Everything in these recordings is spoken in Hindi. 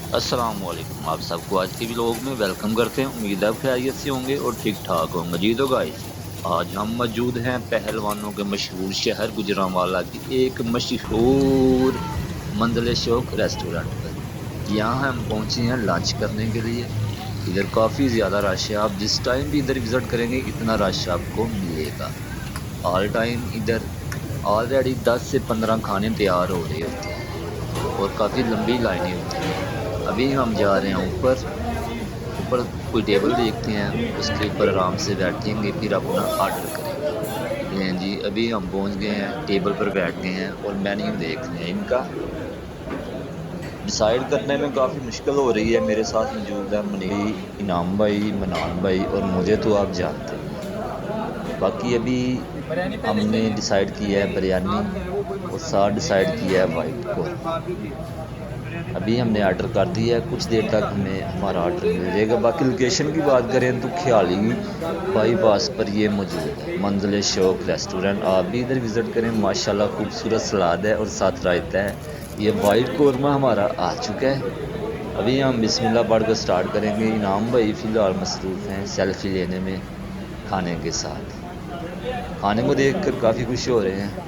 अस्सलाम वालेकुम। आप सबको आज के व्लॉग में वेलकम करते हैं। उम्मीद है आप खैरियत से होंगे और ठीक ठाक होंगे। जी तो गाइस, आज हम मौजूद हैं पहलवानों के मशहूर शहर गुजरांवाला की एक मशहूर मंजिल शौक रेस्टोरेंट पर। यहाँ हम पहुँचे हैं लंच करने के लिए। इधर काफ़ी ज़्यादा रश है। आप जिस टाइम भी इधर विज़िट करेंगे इतना रश आपको मिलेगा। ऑल टाइम इधर ऑलरेडी 10 से 15 खाने तैयार हो रहे होते हैं और काफ़ी लंबी लाइनें होती हैं। अभी हम जा रहे हैं ऊपर। ऊपर कोई टेबल देखते हैं, उसके ऊपर आराम से बैठेंगे, फिर अपना ऑर्डर करेंगे। लें जी, अभी हम पहुंच गए हैं, टेबल पर बैठ गए हैं और मेन्यू देख रहे हैं। इनका डिसाइड करने में काफ़ी मुश्किल हो रही है। मेरे साथ मौजूद है मनी, इनाम भाई, मनान भाई और मुझे तो आप जानते ही हैं। बाकी अभी हमने डिसाइड किया है बिरयानी और साथ डिसाइड किया है वाइट कौरमा। अभी हमने ऑर्डर कर दिया है, कुछ देर तक हमें हमारा ऑर्डर मिल जाएगा। बाकी लोकेशन की बात करें तो ख्याली बाईपास पर ये मौजूद है मंजिल शौक रेस्टोरेंट। आप भी इधर विज़िट करें। माशाल्लाह खूबसूरत सलाद है और साथ रायता है। ये वाइट कौरमा हमारा आ चुका है। अभी हम बिस्मिल्लाह पढ़ कर स्टार्ट करेंगे। इनाम भाई फ़िलहाल मसरूफ़ हैं सेल्फ़ी लेने में खाने के साथ। खाने को देखकर काफ़ी खुश हो रहे हैं।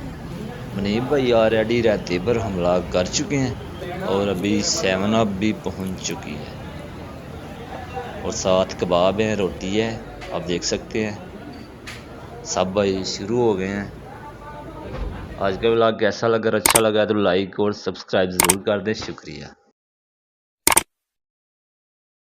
मुनीब भाई ऑलरेडी रायते पर हमला कर चुके हैं और अभी 7 अप भी पहुंच चुकी है और साथ कबाब हैं, रोटी है। आप देख सकते हैं सब भाई शुरू हो गए हैं। आज का व्लॉग कैसा लगा? अच्छा लगा तो लाइक और सब्सक्राइब ज़रूर कर दें। शुक्रिया।